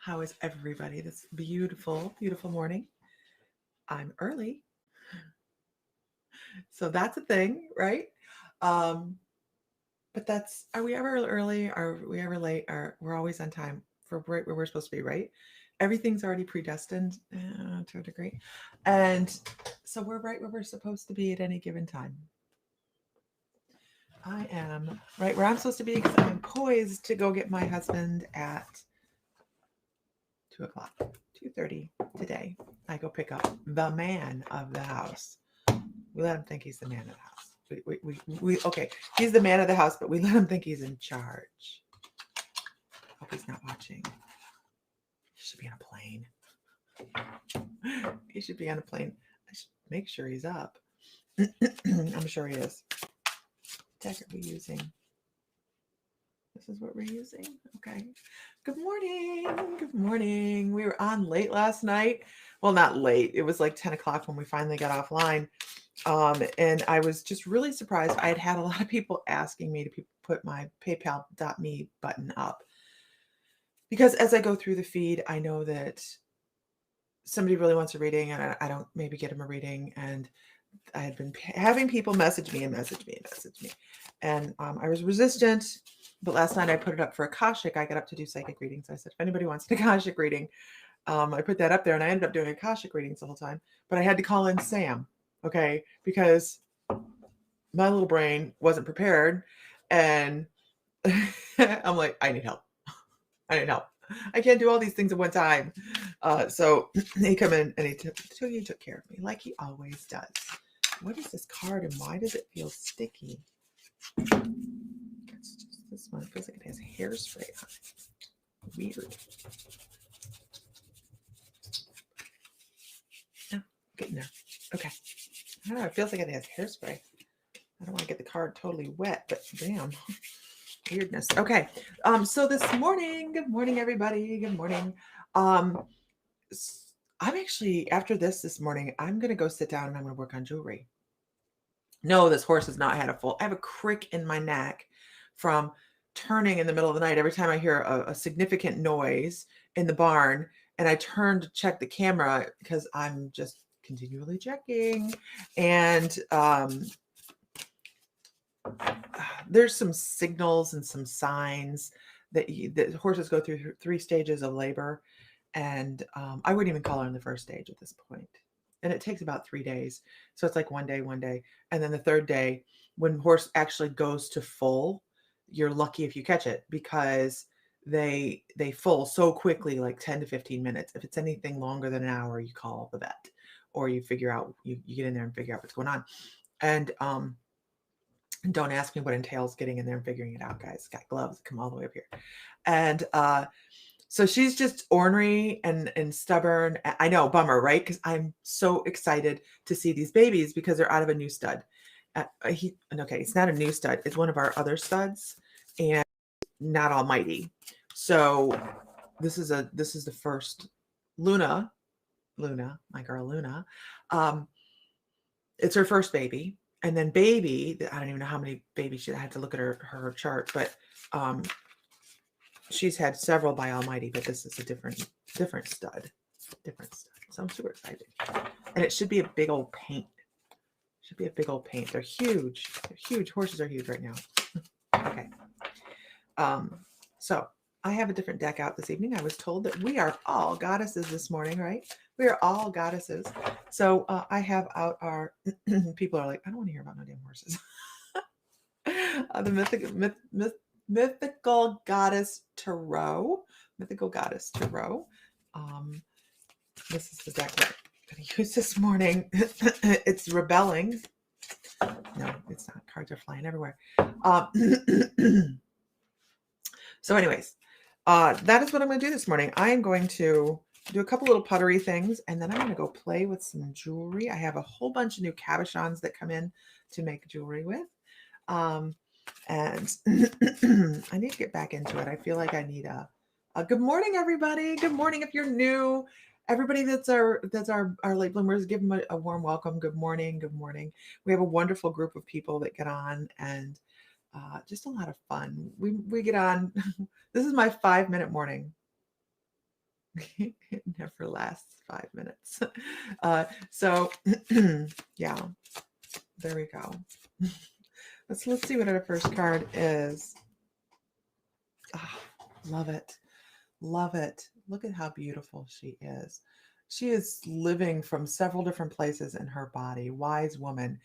How is everybody this beautiful, beautiful morning? I'm early. So that's a thing, right? Um, but are we ever early? Are we ever late? We're always on time for right where we're supposed to be, right? Everything's already predestined to a degree. And so we're right where we're supposed to be at any given time. I am right where I'm supposed to be because I'm poised to go get my husband at 2 o'clock, 2:30 today. I go pick up the man of the house. We let him think he's the man of the house. Okay, he's the man of the house, but we let him think he's in charge. Hope he's not watching. He should be on a plane. He should be on a plane. I should make sure he's up. I'm sure he is. What tech are we using? This is what we're using. Okay. Good morning. Good morning. We were on late last night. Well, not late. It was like 10 o'clock when we finally got offline. And I was just really surprised. I had a lot of people asking me to put my paypal.me button up. Because as I go through the feed, I know that somebody really wants a reading and I don't maybe get them a reading. And I had been having people message me. And I was resistant. But last night I put it up for Akashic. I got up to do psychic readings. I said, if anybody wants an Akashic reading, I put that up there and I ended up doing Akashic readings the whole time. But I had to call in Sam, okay, because my little brain wasn't prepared. And I'm like, I need help. I can't do all these things at one time. So he come in and he took care of me like he always does. What is this card and why does it feel sticky? It's just this one. It feels like it has hairspray on it. Weird. Oh, getting there. Okay. I don't know. It feels like it has hairspray. I don't want to get the card totally wet, but damn. Weirdness. Okay. So this morning, good morning, everybody. Good morning. I'm actually, after this morning, I'm going to go sit down and I'm going to work on jewelry. No, this horse has not had I have a crick in my neck from turning in the middle of the night. Every time I hear a significant noise in the barn and I turn to check the camera because I'm just continually checking. And there's some signals and some signs that horses go through 3 stages of labor. And I wouldn't even call her in the first stage at this point. And it takes about 3 days. So it's like one day. And then the third day, when horse actually goes to full, you're lucky if you catch it because they full so quickly, like 10 to 15 minutes. If it's anything longer than an hour, you call the vet or you figure out, you get in there and figure out what's going on. And don't ask me what entails getting in there and figuring it out, guys. Got gloves that come all the way up here. And so she's just ornery and stubborn. I know, bummer, right? Because I'm so excited to see these babies because they're out of a new stud. It's not a new stud. It's one of our other studs, and not almighty. So this is the first Luna, my girl Luna. It's her first baby, and then baby. I don't even know how many babies I had to look at her chart, but she's had several by Almighty, but this is a different stud. So I'm super excited. And it should be a big old paint. They're huge. Horses are huge right now. Okay. So I have a different deck out this evening. I was told that we are all goddesses this morning, right? We are all goddesses. So I have out our, people are like, I don't want to hear about no damn horses. The Mythical Goddess Tarot. This is the deck we're going to use this morning. It's rebelling. No, it's not. Cards are flying everywhere. So anyways, that is what I'm going to do this morning. I am going to do a couple little puttery things, and then I'm going to go play with some jewelry. I have a whole bunch of new cabochons that come in to make jewelry with. And I need to get back into it. I feel like I need a good morning, everybody. Good morning. If you're new, everybody that's our late bloomers, give them a warm welcome. Good morning. We have a wonderful group of people that get on, and just a lot of fun. We get on. This is my 5-minute morning. It never lasts 5 minutes. So yeah, there we go. Let's see what our first card is. Oh, love it. Love it. Look at how beautiful she is. She is living from several different places in her body. Wise woman.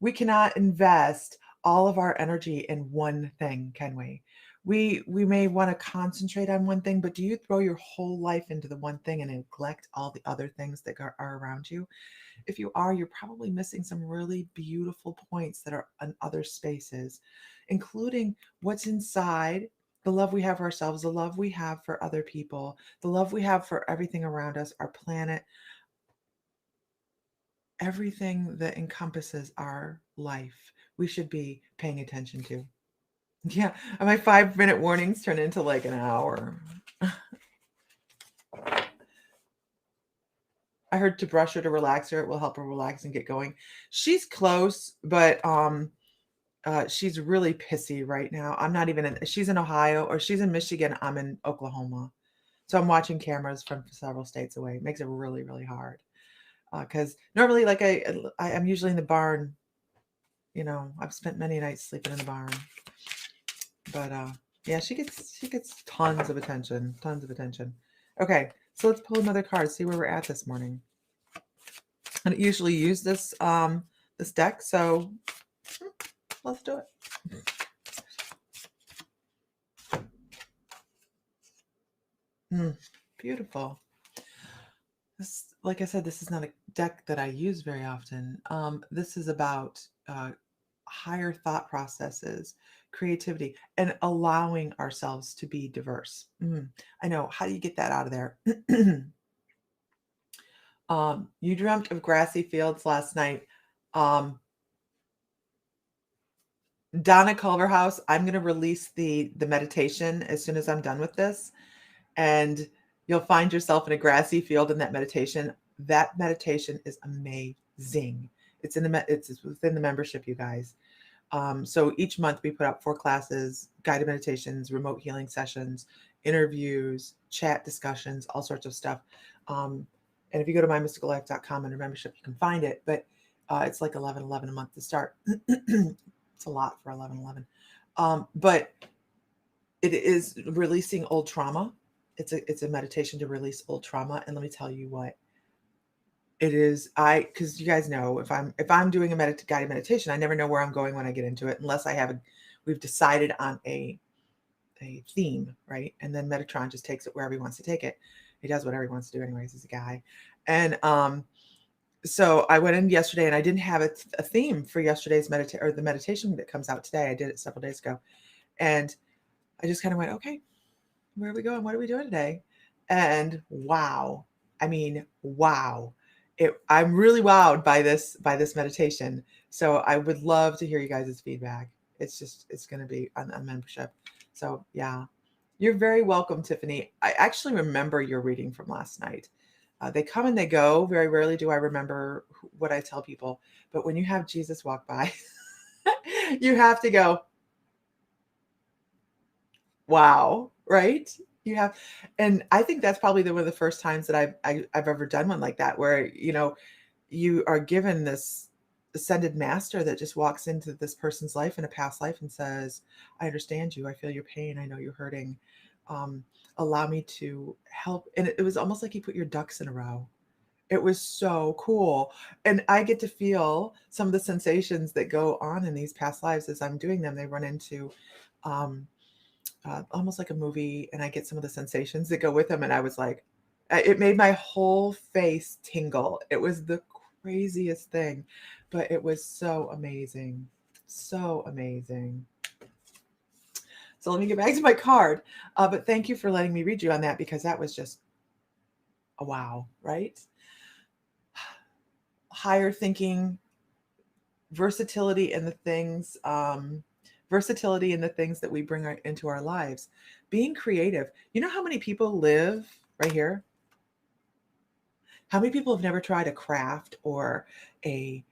We cannot invest all of our energy in one thing, can we? We may want to concentrate on one thing, but do you throw your whole life into the one thing and neglect all the other things that are around you? If you are, you're probably missing some really beautiful points that are in other spaces, including what's inside, the love we have for ourselves, the love we have for other people, the love we have for everything around us, our planet, everything that encompasses our life. We should be paying attention to. Yeah, and my 5 minute warnings turn into like an hour. I heard to brush her to relax her. It will help her relax and get going. She's close, but she's really pissy right now. I'm not even in. She's in Ohio or she's in Michigan. I'm in Oklahoma, so I'm watching cameras from several states away. It makes it really really hard because normally, like I'm usually in the barn. You know, I've spent many nights sleeping in the barn, but yeah, she gets tons of attention, tons of attention. Okay, so let's pull another card. See where we're at this morning. I don't usually use this deck, so let's do it. Beautiful. This, like I said, this is not a deck that I use very often. This is about higher thought processes, creativity, and allowing ourselves to be diverse. I know. How do you get that out of there? You dreamt of grassy fields last night. Donna Culverhouse, I'm going to release the meditation as soon as I'm done with this, and you'll find yourself in a grassy field in that meditation. That meditation is amazing. It's within the membership, you guys. So each month we put out 4 classes, guided meditations, remote healing sessions, interviews, chat discussions, all sorts of stuff. And if you go to mymysticallife.com under membership, you can find it. But it's like $11.11 a month to start. It's a lot for $11.11. But it is releasing old trauma. It's a meditation to release old trauma. And let me tell you what it is. Because you guys know if I'm doing a guided meditation, I never know where I'm going when I get into it, unless we've decided on a theme, right? And then Metatron just takes it wherever he wants to take it. He does whatever he wants to do anyways. He's a guy. And so I went in yesterday and I didn't have a theme for yesterday's the meditation that comes out today. I did it several days ago. And I just kind of went, okay, where are we going? What are we doing today? And wow. I mean, wow. I'm really wowed by this meditation. So I would love to hear you guys' feedback. It's going to be on membership. So yeah, you're very welcome, Tiffany. I actually remember your reading from last night. They come and they go. Very rarely do I remember what I tell people. But when you have Jesus walk by, you have to go, wow, right? You have, and I think that's probably one of the first times that I've ever done one like that, where you are given this ascended master that just walks into this person's life in a past life and says, "I understand you. I feel your pain. I know you're hurting. Allow me to help." And it was almost like he put your ducks in a row. It was so cool. And I get to feel some of the sensations that go on in these past lives as I'm doing them. They run into almost like a movie, and I get some of the sensations that go with them. And I was like, it made my whole face tingle. It was the craziest thing, but it was so amazing. So amazing. So let me get back to my card. But thank you for letting me read you on that, because that was just a wow, right? Higher thinking, versatility in the things, that we bring into our lives, being creative. You know how many people live right here? How many people have never tried a craft or a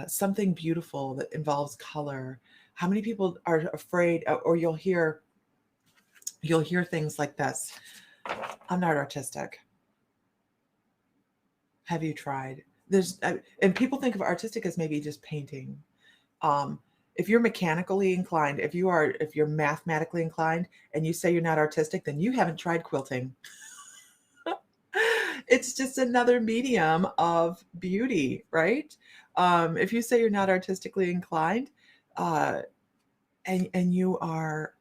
something beautiful that involves color? How many people are afraid, or you'll hear things like this? I'm not artistic. Have you tried? And people think of artistic as maybe just painting. Um, if you're mechanically inclined, if you're mathematically inclined and you say you're not artistic, then you haven't tried quilting. It's just another medium of beauty, right? If you say you're not artistically inclined, uh, and you are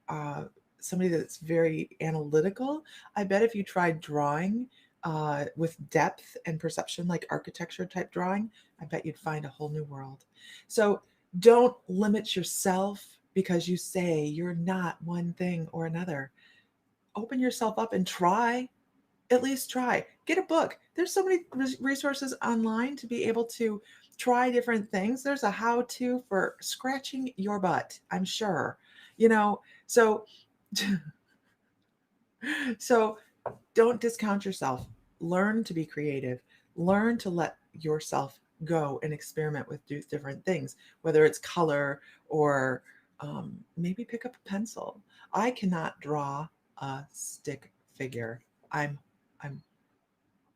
somebody that's very analytical, I bet if you tried drawing with depth and perception, like architecture type drawing, I bet you'd find a whole new world. So don't limit yourself because you say you're not one thing or another. Open yourself up and try. At least try. Get a book. There's so many resources online to be able to try different things. There's a how to for scratching your butt, I'm sure. You know, so so don't discount yourself. Learn to be creative. Learn to let yourself go and experiment with different things, whether it's color or maybe pick up a pencil. I cannot draw a stick figure. I'm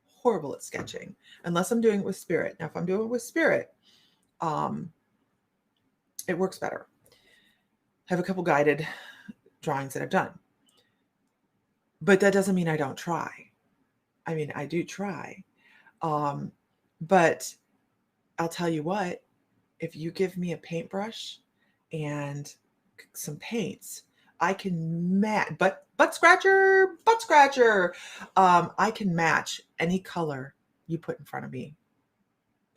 horrible at sketching unless I'm doing it with spirit. Now, if I'm doing it with spirit, um, it works better. I have a couple guided drawings that I've done, but that doesn't mean I don't try. I mean, I do try. Um, but I'll tell you what, if you give me a paintbrush and some paints, I can match, butt scratcher, butt scratcher. I can match any color you put in front of me.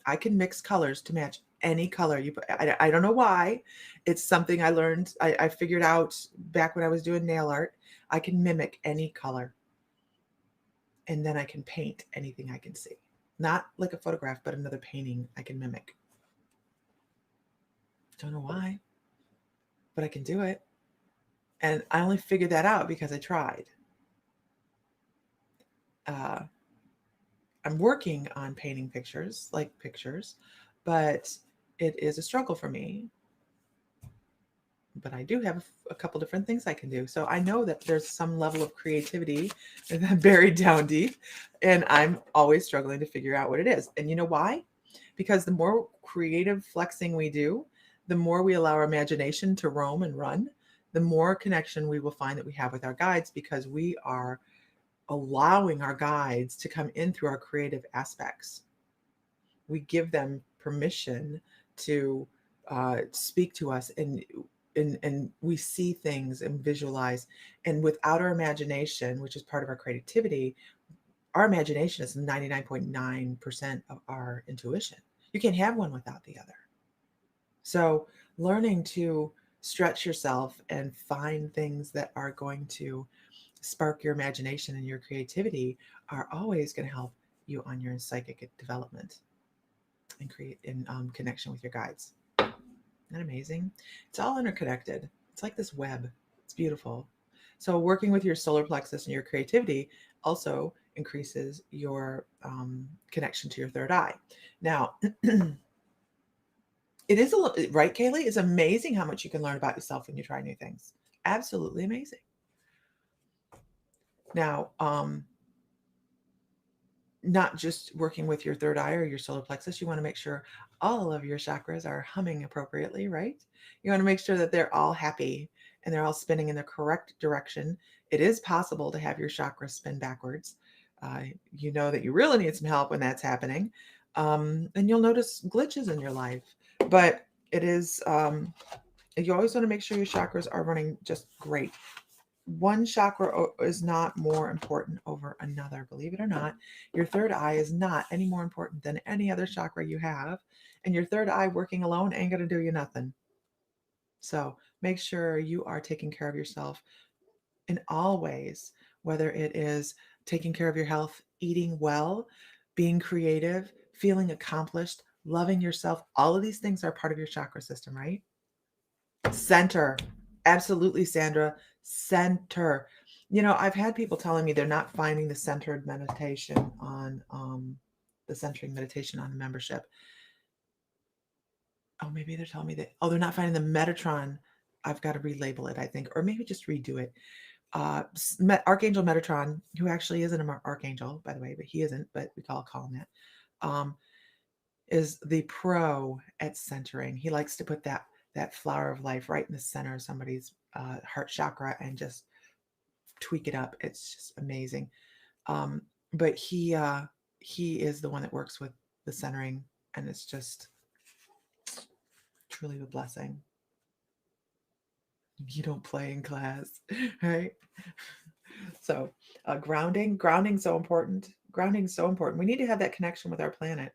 I can mix colors to match any color you put. I don't know why. It's something I learned. I figured out back when I was doing nail art. I can mimic any color, and then I can paint anything I can see. Not like a photograph, but another painting I can mimic. Don't know why, but I can do it. And I only figured that out because I tried. Uh, I'm working on painting pictures, like pictures, but it is a struggle for me. But I do have a couple different things I can do. So I know that there's some level of creativity buried down deep, and I'm always struggling to figure out what it is. And you know why? Because the more creative flexing we do, the more we allow our imagination to roam and run, the more connection we will find that we have with our guides, because we are allowing our guides to come in through our creative aspects. We give them permission to speak to us, and we see things and visualize. And without our imagination, which is part of our creativity, our imagination is 99.9% of our intuition. You can't have one without the other. So learning to stretch yourself and find things that are going to spark your imagination and your creativity are always going to help you on your psychic development and create in connection with your guides. Isn't that amazing? It's all interconnected. It's like this web. It's beautiful. So working with your solar plexus and your creativity also increases your connection to your third eye. Now, it is right, Kaylee? It's amazing how much you can learn about yourself when you try new things. Absolutely amazing. Now, not just working with your third eye or your solar plexus, you want to make sure all of your chakras are humming appropriately, right? You want to make sure that they're all happy and they're all spinning in the correct direction. It is possible to have your chakras spin backwards. You know that you really need some help when that's happening. And you'll notice glitches in your life. But it is, you always want to make sure your chakras are running just great. One chakra is not more important over another. Believe it or not, your third eye is not any more important than any other chakra you have. And your third eye working alone ain't going to do you nothing. So make sure you are taking care of yourself in all ways, whether it is taking care of your health, eating well, being creative, feeling accomplished, loving yourself. All of these things are part of your chakra system, right? Center. Absolutely, Sandra. Center. You know, I've had people telling me they're not finding the centered meditation on the centering meditation on the membership. Oh, maybe they're telling me that, oh, they're not finding the Metatron. I've got to relabel it, I think, or maybe just redo it. Archangel Metatron, who actually isn't an archangel, by the way, but he isn't, but we call him that. is the pro at centering. He likes to put that flower of life right in the center of somebody's heart chakra and just tweak it up. It's just amazing. Um, but he is the one that works with the centering, and it's just truly a blessing. You don't play in class, right? So grounding so important. Grounding so important. We need to have that connection with our planet.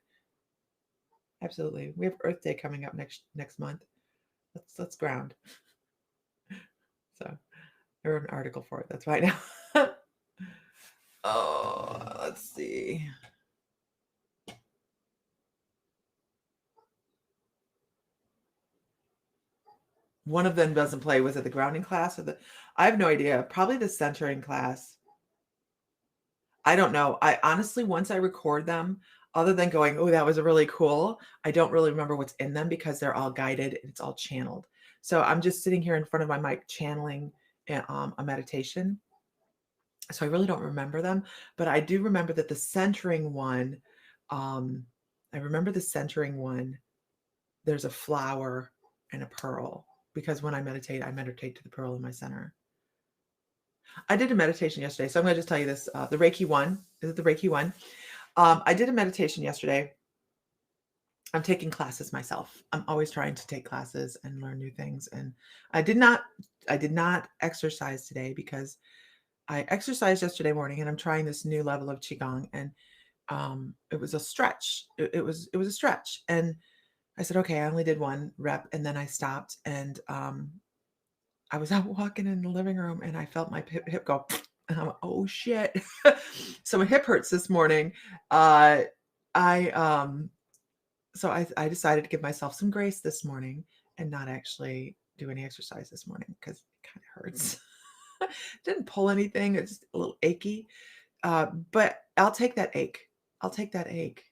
Absolutely. We have Earth Day coming up next month. Let's ground. So I wrote an article for it. That's right now. Oh, let's see. One of them doesn't play. Was it the grounding class or the? I have no idea. Probably the centering class. I don't know. I honestly, once I record them, other than going, oh, that was really cool, I don't really remember what's in them because they're all guided and it's all channeled. So I'm just sitting here in front of my mic channeling a meditation. So I really don't remember them, but I do remember that the centering one, um, I remember the centering one, there's a flower and a pearl because when I meditate to the pearl in my center. I did a meditation yesterday, so I'm going to just tell you this. The Reiki one, is it the Reiki one? I did a meditation yesterday. I'm taking classes myself. I'm always trying to take classes and learn new things. And I did not exercise today because I exercised yesterday morning and I'm trying this new level of Qigong. And it was a stretch. It was a stretch. And I said, okay, I only did one rep and then I stopped. And I was out walking in the living room and I felt my hip go, and I'm like, oh shit. So my hip hurts this morning. So I decided to give myself some grace this morning and not actually do any exercise this morning because it kind of hurts. Didn't pull anything. It's a little achy. But I'll take that ache. I'll take that ache.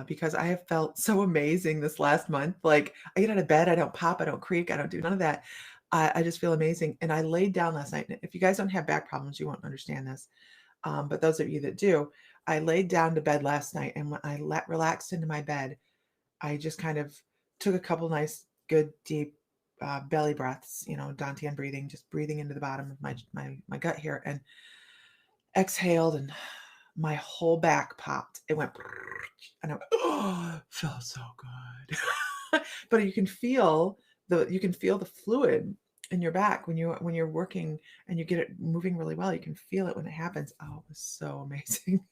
Because I have felt so amazing this last month. Like I get out of bed, I don't pop, I don't creak, I don't do none of that. I just feel amazing. And I laid down last night. If you guys don't have back problems, you won't understand this. But those of you that do, I laid down to bed last night, and when I relaxed into my bed, I just kind of took a couple nice, good, deep belly breaths. You know, Dantian breathing, just breathing into the bottom of my gut here, and exhaled, and my whole back popped. It went, and I went, oh, felt so good. But you can feel the fluid in your back when you're working and you get it moving really well. You can feel it when it happens. Oh, it was so amazing.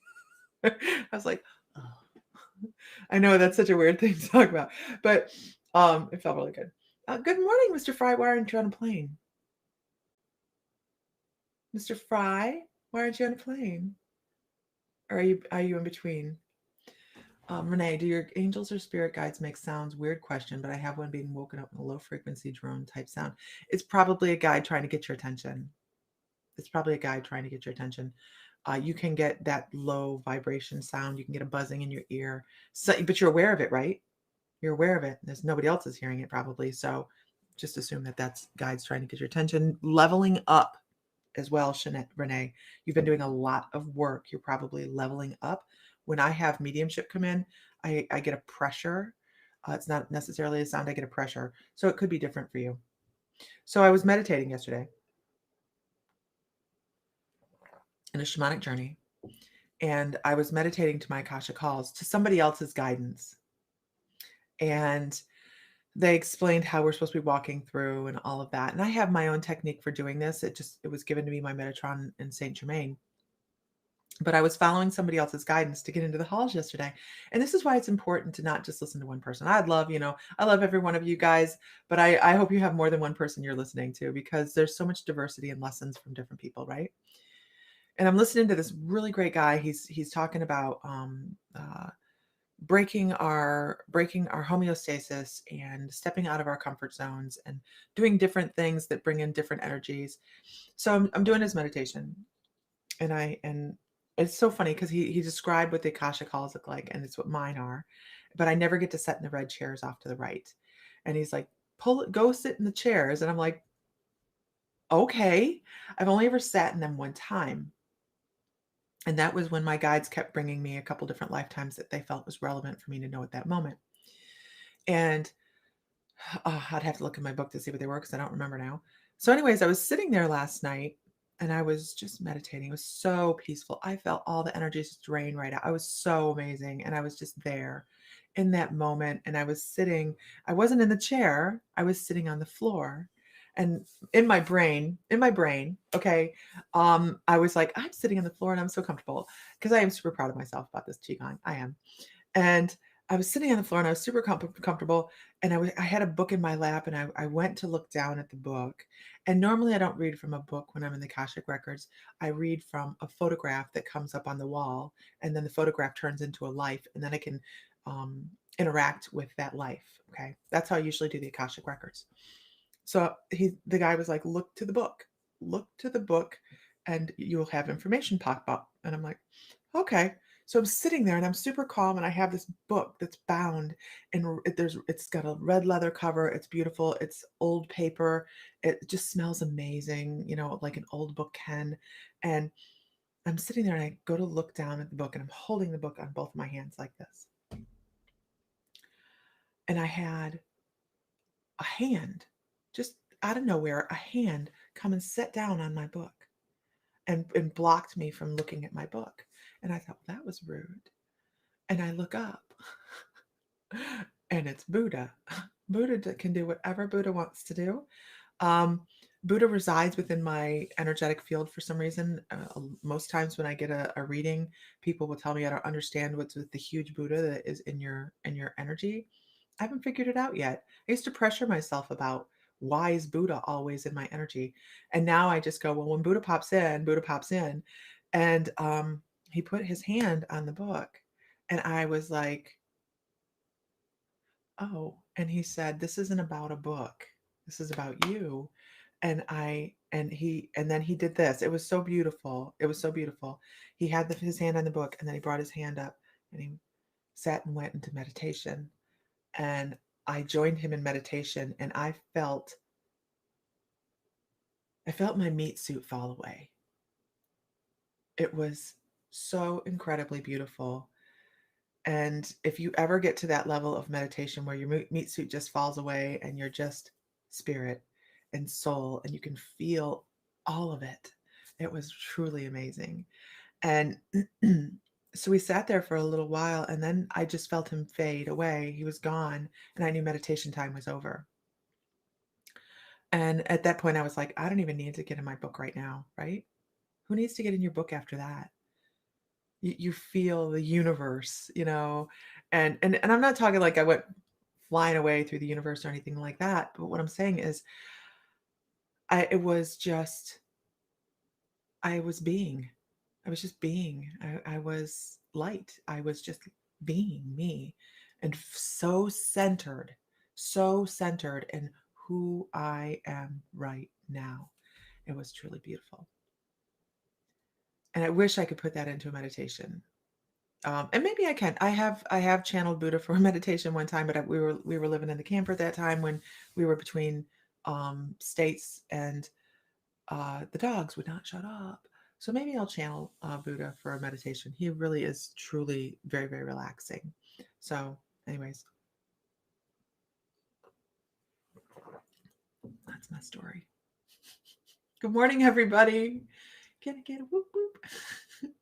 I was like, oh. I know that's such a weird thing to talk about, but it felt really good. Good morning, Mr. Fry. Why aren't you on a plane? Mr. Fry, why aren't you on a plane? Or are you in between? Renee, do your angels or spirit guides make sounds? Weird question, but I have one being woken up in a low frequency drone type sound. It's probably a guide trying to get your attention. It's probably a guide trying to get your attention. You can get that low vibration sound. You can get a buzzing in your ear. So, but you're aware of it, right? You're aware of it. There's nobody else is hearing it probably. So just assume that that's guides trying to get your attention. Leveling up as well, Renee. You've been doing a lot of work. You're probably leveling up. When I have mediumship come in, I get a pressure. It's not necessarily a sound, I get a pressure. So it could be different for you. So I was meditating yesterday in a shamanic journey, and I was meditating to my Akasha calls, to somebody else's guidance. And they explained how we're supposed to be walking through and all of that. And I have my own technique for doing this. It was given to me by Metatron in Saint Germain. But I was following somebody else's guidance to get into the halls yesterday. And this is why it's important to not just listen to one person. I love every one of you guys, but I hope you have more than one person you're listening to, because there's so much diversity and lessons from different people, right? And I'm listening to this really great guy. He's talking about breaking our homeostasis and stepping out of our comfort zones and doing different things that bring in different energies. So I'm doing his meditation, and it's so funny because he described what the Akasha calls look like, and it's what mine are, but I never get to sit in the red chairs off to the right. And he's like, go sit in the chairs. And I'm like, okay. I've only ever sat in them one time. And that was when my guides kept bringing me a couple different lifetimes that they felt was relevant for me to know at that moment. And I'd have to look in my book to see what they were because I don't remember now. So, anyways, I was sitting there last night and I was just meditating. It was so peaceful. I felt all the energy just drain right out. I was so amazing. And I was just there in that moment. And I was sitting, I wasn't in the chair, I was sitting on the floor. And in my brain, okay, I was like, I'm sitting on the floor and I'm so comfortable because I am super proud of myself about this Qigong. I am. And I was sitting on the floor and I was super comfortable. And I had a book in my lap and I went to look down at the book. And normally I don't read from a book when I'm in the Akashic Records. I read from a photograph that comes up on the wall. And then the photograph turns into a life. And then I can um, interact with that life. Okay. That's how I usually do the Akashic Records. So the guy was like, look to the book and you'll have information pop up. And I'm like, okay. So I'm sitting there and I'm super calm and I have this book that's bound and it's got a red leather cover. It's beautiful. It's old paper. It just smells amazing, like an old book can. And I'm sitting there and I go to look down at the book and I'm holding the book on both my hands like this. And I had a hand, just out of nowhere, a hand come and sit down on my book and blocked me from looking at my book. And I thought, well, that was rude. And I look up and it's Buddha. Buddha can do whatever Buddha wants to do. Um, Buddha resides within my energetic field for some reason. Most times when I get a reading, people will tell me I don't understand what's with the huge Buddha that is in your energy. I haven't figured it out yet. I used to pressure myself about why is Buddha always in my energy, and now I just go, well, when Buddha pops in, Buddha pops in, and he put his hand on the book, and I was like, oh, and he said, this isn't about a book. This is about you. And then he did this. It was so beautiful. It was so beautiful. He had his hand on the book and then he brought his hand up and he sat and went into meditation. And I joined him in meditation and I felt my meat suit fall away. It was so incredibly beautiful. And if you ever get to that level of meditation where your meat suit just falls away and you're just spirit and soul and you can feel all of it, it was truly amazing. And so we sat there for a little while and then I just felt him fade away. He was gone and I knew meditation time was over. And at that point, I was like, I don't even need to get in my book right now, right? Who needs to get in your book after that? You feel the universe, and I'm not talking like I went flying away through the universe or anything like that. But what I'm saying is, it was just, I was being, I was just being, I was light, I was just being me, and so centered in who I am right now. It was truly beautiful. And I wish I could put that into a meditation. And maybe I can. I have channeled Buddha for a meditation one time, but we were living in the camper at that time when we were between states, and the dogs would not shut up. So maybe I'll channel Buddha for a meditation. He really is truly very, very relaxing. So, anyways, that's my story. Good morning, everybody. Can I get a whoop whoop?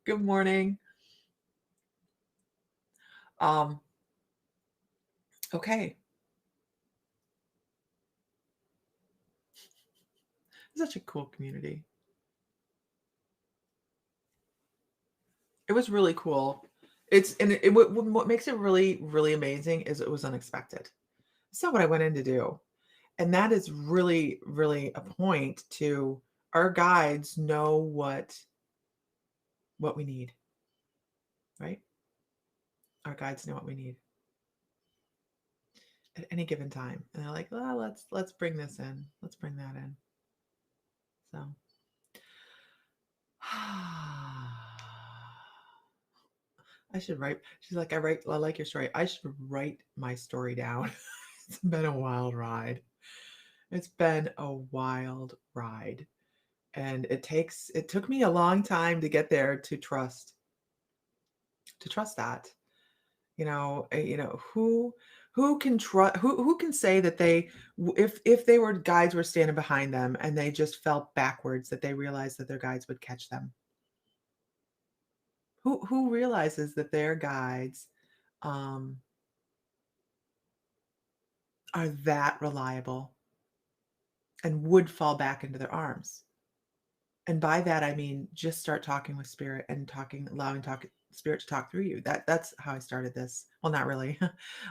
Good morning. Um, okay. Such a cool community. It was really cool. What makes it really, really amazing is it was unexpected. It's not what I went in to do. And that is really, really a point to our guides know what we need, right? Our guides know what we need at any given time. And they're like, well, let's bring this in. Let's bring that in. So I should write. She's like, I like your story. I should write my story down. It's been a wild ride. It's been a wild ride. And it took me a long time to get there to trust that. Who can trust, who can say that if they were guides were standing behind them and they just fell backwards, that they realized that their guides would catch them? Who realizes that their guides um, are that reliable and would fall back into their arms? And by that I mean just start talking with spirit and allowing spirit to talk through you. That's how I started this. Well, not really.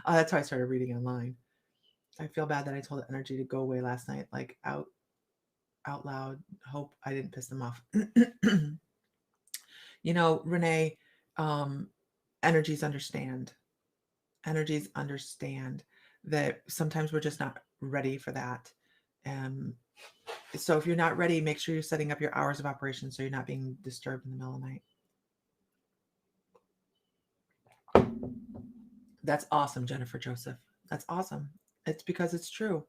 That's how I started reading online. I feel bad that I told the energy to go away last night, like out loud. Hope I didn't piss them off. Renee, um, energies understand. Energies understand that sometimes we're just not ready for that. Um, so if you're not ready, make sure you're setting up your hours of operation so you're not being disturbed in the middle of the night. That's awesome, Jennifer Joseph. That's awesome. It's because it's true.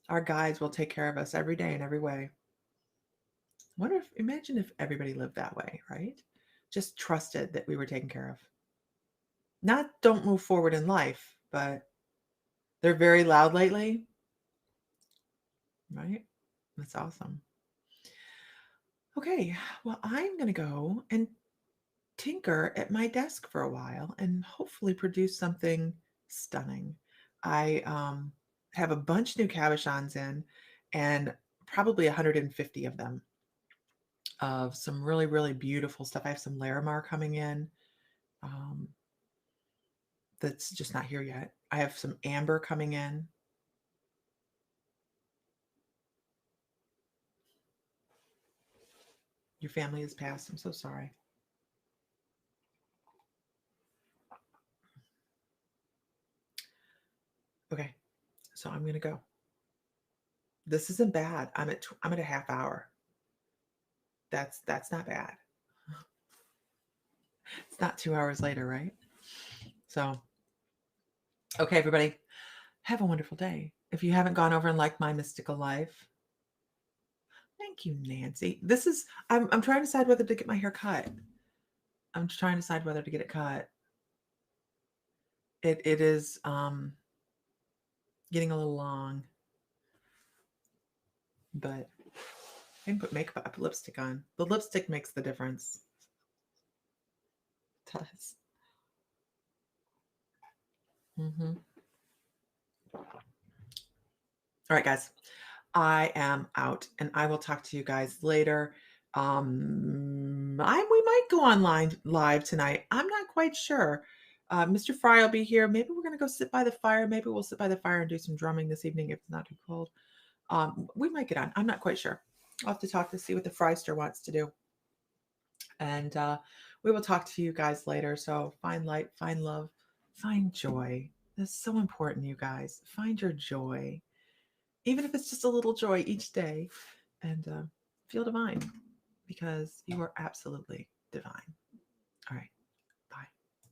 Our guides will take care of us every day in every way. Imagine if everybody lived that way, right? Just trusted that we were taken care of. Not don't move forward in life, but they're very loud lately, right? That's awesome. Okay, well, I'm going to go and tinker at my desk for a while and hopefully produce something stunning. I have a bunch new cabochons in and probably 150 of them of some really, really beautiful stuff. I have some Larimar coming in that's just not here yet. I have some amber coming in. Your family has passed. I'm so sorry. Okay, so I'm gonna go. This isn't bad. I'm at a half hour. That's not bad. It's not 2 hours later, right? So, okay, everybody, have a wonderful day. If you haven't gone over and liked my mystical life, thank you, Nancy. I'm trying to decide whether to get my hair cut. I'm trying to decide whether to get it cut. It is getting a little long, but I can put makeup, I put lipstick on. The lipstick makes the difference. It does. Mm-hmm. All right, guys. I am out, and I will talk to you guys later. We might go online live tonight. I'm not quite sure. Mr. Fry will be here. Maybe we're gonna go sit by the fire. Maybe we'll sit by the fire and do some drumming this evening if it's not too cold. We might get on. I'm not quite sure. I'll have to talk to see what the Fryster wants to do. And we will talk to you guys later. So find light, find love, find joy. That's so important, you guys. Find your joy, even if it's just a little joy each day, and feel divine, because you are absolutely divine.